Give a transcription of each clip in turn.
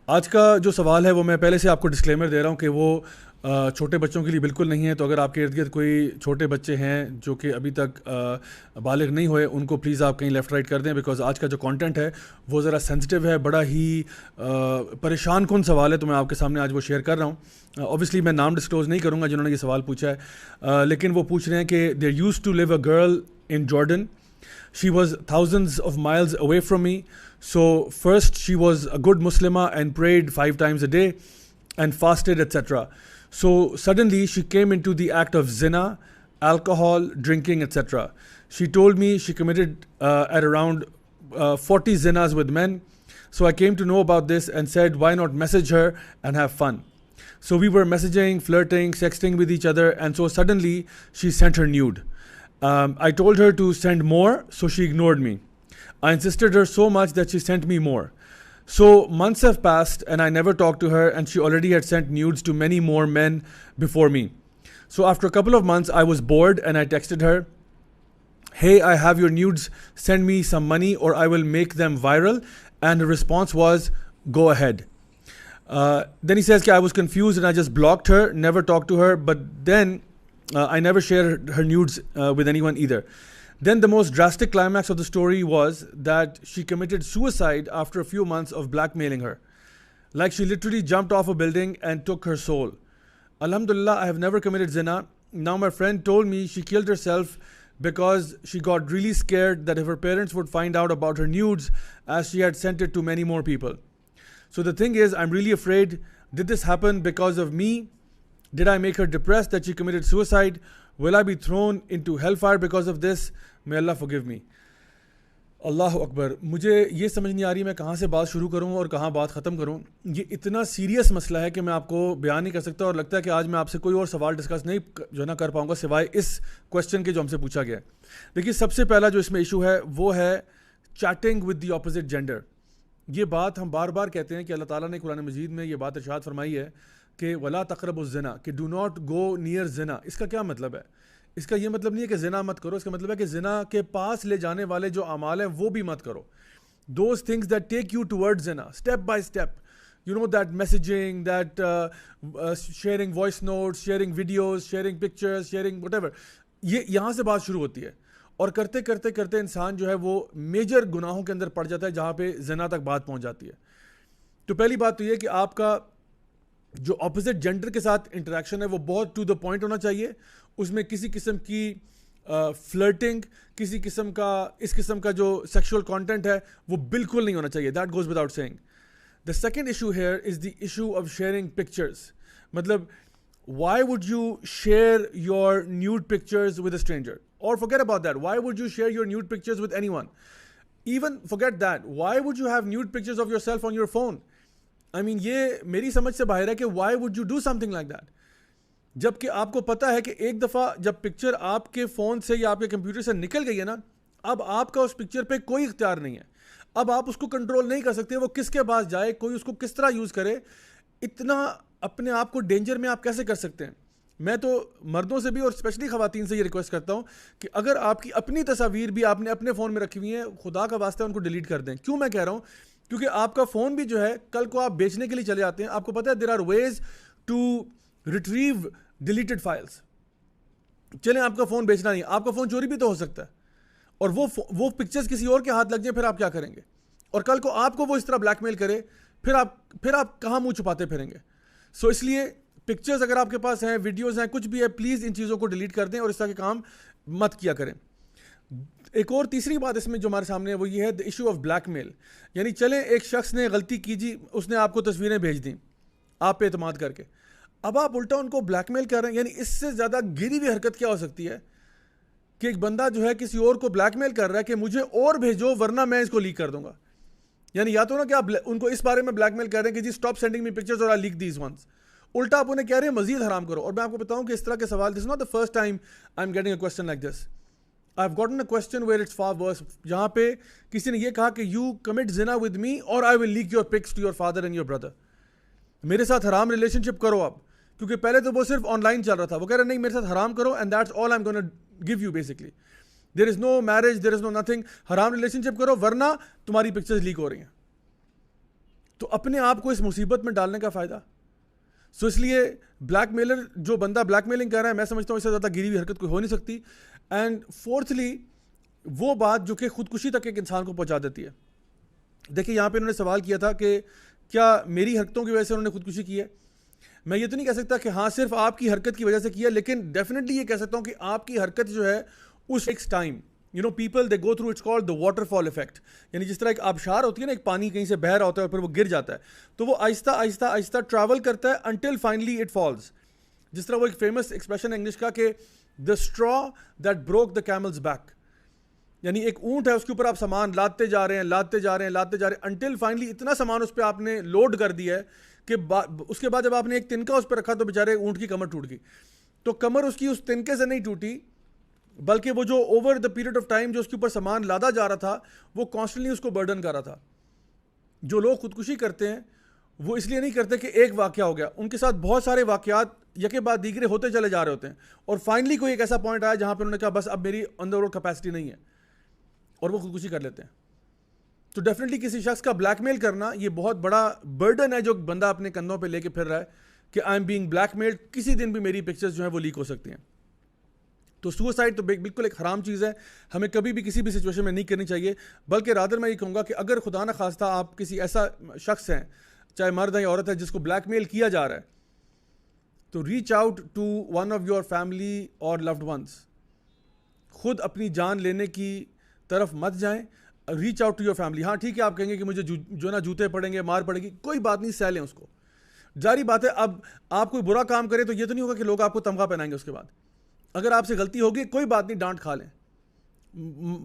آج کا جو سوال ہے وہ میں پہلے سے آپ کو ڈسکلیمر دے رہا ہوں کہ وہ چھوٹے بچوں کے لیے بالکل نہیں ہے. تو اگر آپ کے ارد گرد کوئی چھوٹے بچے ہیں جو کہ ابھی تک بالغ نہیں ہوئے, ان کو پلیز آپ کہیں لیفٹ رائٹ کر دیں, بیکاز آج کا جو کانٹینٹ ہے وہ ذرا سینسٹیو ہے, بڑا ہی پریشان کن سوال ہے. تو میں آپ کے سامنے آج وہ شیئر کر رہا ہوں. اوبیسلی میں نام ڈسکلوز نہیں کروں گا جنہوں نے یہ سوال پوچھا ہے, لیکن وہ پوچھ رہے ہیں کہ they use to leave a girl in garden. She was thousands of miles away from me. So first she was a good Muslimah and prayed 5 times a day and fasted, etc. So suddenly she came into the act of zina, alcohol, drinking, etc. She told me she committed at around 40 zinas with men. So I came to know about this and said, why not message her and have fun? So we were messaging, flirting, sexting with each other, and so suddenly she sent her nude. I told her to send more, so she ignored me. I insisted her so much that she sent me more. So months have passed and I never talked to her, and she already had sent nudes to many more men before me. So after a couple of months I was bored and I texted her, hey, I have your nudes, send me some money or I will make them viral. And her response was, go ahead. Then he says I was confused and I just blocked her, never talked to her, but then I never shared her nudes with anyone either. Then the most drastic climax of the story was that she committed suicide after a few months of blackmailing her. Like she literally jumped off a building and took her soul. Alhamdulillah, I have never committed zina. Now my friend told me she killed herself because she got really scared that if her parents would find out about her nudes, as she had sent it to many more people. So the thing is, I'm really afraid. Did this happen because of me? Did I make her depressed that she committed suicide? Will I be thrown into hellfire because of this? May Allah forgive me. اللہ اکبر. مجھے یہ سمجھ نہیں آ رہی میں کہاں سے بات شروع کروں اور کہاں بات ختم کروں. یہ اتنا سیریس مسئلہ ہے کہ میں آپ کو بیان نہیں کر سکتا, اور لگتا ہے کہ آج میں آپ سے کوئی اور سوال ڈسکس نہیں جو ہے نا کر پاؤں گا سوائے اس کویشچن کے جو ہم سے پوچھا گیا. دیکھیے, سب سے پہلا جو اس میں ایشو ہے وہ ہے cheating with the opposite gender. یہ بات ہم بار بار کہتے ہیں کہ اللہ تعالیٰ نے قرآن مجید میں یہ بات ارشاد فرمائی ہے کہ ولا تقربوا الزنا, کہ ڈو ناٹ گو نیئر زنا. اس کا کیا مطلب ہے؟ اس کا یہ مطلب نہیں ہے کہ زنا مت کرو, اس کا مطلب ہے کہ زنا کے پاس لے جانے والے جو اعمال ہیں وہ بھی مت کرو. Those things that take you toward زنا, step by step, you know that messaging, that sharing voice notes, sharing videos, sharing pictures, sharing whatever, یہ یہاں سے بات شروع ہوتی ہے. اور کرتے کرتے کرتے انسان جو ہے وہ میجر گناہوں کے اندر پڑ جاتا ہے جہاں پہ زنا تک بات پہنچ جاتی ہے. تو پہلی بات تو یہ کہ آپ کا جو اپوزٹ جینڈر کے ساتھ انٹریکشن ہے وہ بہت ٹو دا پوائنٹ ہونا چاہیے. اس میں کسی قسم کی فلرٹنگ, کسی قسم کا اس قسم کا جو سیکشول کانٹینٹ ہے وہ بالکل نہیں ہونا چاہیے. That goes without saying. The second issue here is the issue of sharing pictures. مطلب why would you share your nude pictures with a stranger? Or forget about that, why would you share your nude pictures with anyone? Even forget that, why would you have nude pictures of yourself on your phone? I mean, یہ میری سمجھ سے باہر ہے کہ why would you do something like that? جب کہ آپ کو پتا ہے کہ ایک دفعہ جب پکچر آپ کے فون سے یا آپ کے کمپیوٹر سے نکل گئی ہے نا, اب آپ کا اس پکچر پہ کوئی اختیار نہیں ہے. اب آپ اس کو کنٹرول نہیں کر سکتے, وہ کس کے پاس جائے, کوئی اس کو کس طرح یوز کرے. اتنا اپنے آپ کو ڈینجر میں آپ کیسے کر سکتے ہیں؟ میں تو مردوں سے بھی اور اسپیشلی خواتین سے یہ ریکویسٹ کرتا ہوں کہ اگر آپ کی اپنی تصاویر بھی آپ نے اپنے فون میں رکھی ہوئی ہیں, خدا کا واسطہ ان کو ڈیلیٹ کر دیں. کیوں میں کہہ رہا ہوں؟ کیونکہ آپ کا فون بھی جو ہے کل کو آپ بیچنے کے لیے چلے آتے ہیں. آپ کو پتہ ہے there are ways to retrieve deleted files. چلیں آپ کا فون بیچنا نہیں, آپ کا فون چوری بھی تو ہو سکتا ہے, اور وہ پکچرز کسی اور کے ہاتھ لگ جائیں, پھر آپ کیا کریں گے؟ اور کل کو آپ کو وہ اس طرح بلیک میل کرے, پھر آپ کہاں منہ چھپاتے پھریں گے؟ سو اس لیے پکچرز اگر آپ کے پاس ہیں, ویڈیوز ہیں, کچھ بھی ہے, پلیز ان چیزوں کو ڈیلیٹ کر دیں اور اس طرح کے کام مت کیا کریں. ایک اور تیسری بات اس میں جو ہمارے سامنے ہے وہ یہ ہے دی ایشو آف بلیک میل. یعنی چلیں ایک شخص نے غلطی کی جی, اس نے آپ کو تصویریں بھیج دیں آپ پہ اعتماد کر کے, اب آپ الٹا ان کو بلیک میل کر رہے ہیں. یعنی اس سے زیادہ گری ہوئی حرکت کیا ہو سکتی ہے کہ ایک بندہ جو ہے کسی اور کو بلیک میل کر رہا ہے کہ مجھے اور بھیجو ورنہ میں اس کو لیک کر دوں گا. یعنی یا تو نا کہ آپ ان کو اس بارے میں بلیک میل کر رہے ہیں کہ جی اسٹاپ سینڈنگ می پکچرز اور آئی لیک دیز ونس, الٹا آپ انہیں کہہ رہے ہیں مزید حرام کرو. اور میں آپ کو بتاؤں کہ اس طرح کے سوال, this is not the first time I am getting a question like this. I have gotten a question where it's far worse, جہاں پہ کسی نے یہ کہا کہ یو کمٹ زنا ود می اور I will leak your pics to your father and your brother. میرے ساتھ حرام ریلیشن شپ کرو آپ, کیونکہ پہلے تو وہ صرف آن لائن چل رہا تھا. وہ کہہ رہے نہیں میرے ساتھ حرام کرو and that's all I am gonna give you. Basically there is no marriage, there is no nothing, حرام ریلیشن شپ کرو ورنہ تمہاری پکچرز لیک ہو رہی ہیں. تو اپنے آپ کو اس مصیبت میں ڈالنے کا فائدہ. سو اس لیے بلیک میلر جو بندہ بلیک میلنگ کر رہا ہے, میں سمجھتا ہوں اس سے زیادہ گری ہوئی حرکت کوئی ہو نہیں سکتی. اینڈ فورتھلی وہ بات جو کہ خودکشی تک ایک انسان کو پہنچا دیتی ہے. دیکھیں یہاں پہ انہوں نے سوال کیا تھا کہ کیا میری حرکتوں کی وجہ سے انہوں نے خودکشی کی ہے. میں یہ تو نہیں کہہ سکتا کہ ہاں صرف آپ کی حرکت کی وجہ سے کیا, لیکن ڈیفینیٹلی یہ کہہ سکتا ہوں کہ آپ کی حرکت جو ہے اس takes time. People they go through, it's called the waterfall effect. یعنی جس طرح ایک آبشار ہوتی ہے نا, ایک پانی کہیں سے بہہ رہا ہوتا ہے اور پھر وہ گر جاتا ہے, تو وہ آہستہ آہستہ آہستہ ٹریول کرتا ہے انٹل فائنلی اٹ فالز. جس طرح وہ ایک فیمس ایکسپریشن ہے انگلش کا کہ the straw that broke the camel's back. یعنی ایک اونٹ ہے, اس کے اوپر آپ سامان لاتے جا رہے ہیں انٹل فائنلی اتنا سامان اس پہ آپ نے لوڈ کر دیا ہے کہ اس کے بعد جب آپ نے ایک تنکا اس پہ رکھا تو بیچارے اونٹ کی کمر ٹوٹ گئی. تو کمر اس کی اس تنکے سے نہیں ٹوٹی, بلکہ وہ جو over the period of time جو اس کے اوپر سامان لادا جا رہا تھا وہ کانسٹنٹلی اس کو برڈن کر رہا تھا. جو لوگ خودکشی کرتے ہیں وہ اس لیے نہیں کرتے کہ ایک واقعہ ہو گیا, ان کے ساتھ بہت سارے واقعات یکے بعد دیگرے ہوتے چلے جا رہے ہوتے ہیں, اور فائنلی کوئی ایک ایسا پوائنٹ آیا جہاں پہ انہوں نے کہا بس اب میری اندر کیپیسٹی نہیں ہے, اور وہ خودکشی کر لیتے ہیں. تو ڈیفینیٹلی کسی شخص کا بلیک میل کرنا یہ بہت بڑا برڈن ہے جو بندہ اپنے کندھوں پہ لے کے پھر رہا ہے کہ I am being black mailed, کسی دن بھی میری پکچرز جو ہیں وہ لیک ہو سکتی ہیں. تو سوسائڈ تو بالکل ایک حرام چیز ہے, ہمیں کبھی بھی کسی بھی سچویشن میں نہیں کرنی چاہیے. بلکہ رادر میں یہ کہوں گا کہ اگر خدا نہ خواستہ آپ کسی ایسا شخص ہیں, چاہے مرد ہے یا عورت ہے, جس کو بلیک میل کیا جا رہا ہے, تو reach out to one of your family اور لوڈ ونس. خود اپنی جان لینے کی طرف مت جائیں, reach out to your family. ہاں ٹھیک ہے, آپ کہیں گے کہ مجھے جو نا جوتے پڑیں گے, مار پڑے گی, کوئی بات نہیں, سہ لیں اس کو. جاری بات ہے, اب آپ کوئی برا کام کرے تو یہ تو نہیں ہوگا کہ لوگ آپ کو تمغہ پہنائیں گے اس کے بعد. اگر آپ سے غلطی ہوگی کوئی بات نہیں, ڈانٹ کھا لیں,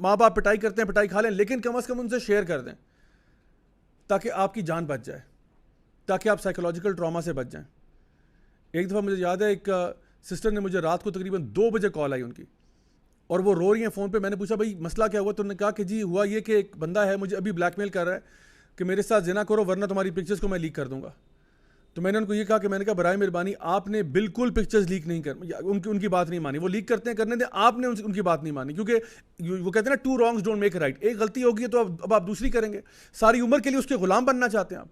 ماں باپ پٹائی کرتے ہیں پٹائی کھا لیں, لیکن کم از کم ان سے شیئر کر دیں تاکہ آپ کی جان بچ جائے, تاکہ آپ سائیکولوجیکل ٹراما سے بچ جائیں. ایک دفعہ مجھے یاد ہے, ایک سسٹر نے مجھے رات کو تقریباً 2 بجے کال آئی ان کی, اور وہ رو رہی ہیں فون پہ. میں نے پوچھا بھائی مسئلہ کیا ہوا, تو انہوں نے کہا کہ جی ہوا یہ کہ ایک بندہ ہے مجھے ابھی بلیک میل کر رہا ہے کہ میرے ساتھ زنا کرو ورنہ تمہاری پکچرز کو میں لیک کر دوں گا. تو میں نے ان کو یہ کہا کہ میں نے کہا برائے مہربانی آپ نے بالکل پکچرز لیک نہیں ان کی بات نہیں مانی. وہ لیک کرتے ہیں کرنے دیں, آپ نے ان کی بات نہیں مانی, کیونکہ وہ کہتے ہیں نا two wrongs don't make right. ایک غلطی ہوگی تو اب آپ دوسری کریں گے, ساری عمر کے لیے اس کے غلام بننا چاہتے ہیں آپ,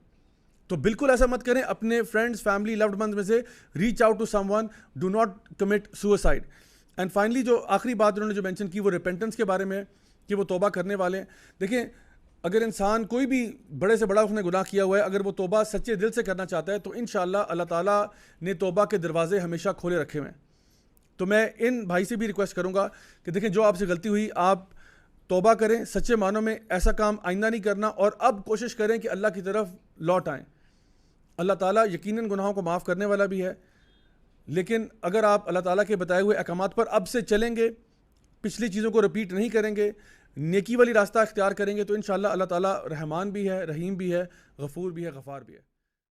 تو بالکل ایسا مت کریں. اپنے فرینڈز, فیملی, لوڈ ونز میں سے reach out to someone, do not commit suicide. And finally جو آخری بات انہوں نے جو مینشن کی وہ ریپینٹنس کے بارے میں, کہ وہ توبہ کرنے والے ہیں. دیکھیں اگر انسان کوئی بھی بڑے سے بڑا اس نے گناہ کیا ہوا ہے, اگر وہ توبہ سچے دل سے کرنا چاہتا ہے تو انشاءاللہ اللہ تعالیٰ نے توبہ کے دروازے ہمیشہ کھولے رکھے ہوئے ہیں. تو میں ان بھائی سے بھی ریکویسٹ کروں گا کہ دیکھیں جو آپ سے غلطی ہوئی آپ توبہ کریں, سچے معنوں میں ایسا کام آئندہ نہیں کرنا, اور اب کوشش کریں کہ اللہ کی طرف لوٹ آئیں. اللہ تعالیٰ یقیناً گناہوں کو معاف کرنے والا بھی ہے, لیکن اگر آپ اللہ تعالیٰ کے بتائے ہوئے احکامات پر اب سے چلیں گے, پچھلی چیزوں کو رپیٹ نہیں کریں گے, نیکی والی راستہ اختیار کریں گے, تو انشاءاللہ اللہ تعالیٰ رحمان بھی ہے, رحیم بھی ہے, غفور بھی ہے, غفار بھی ہے.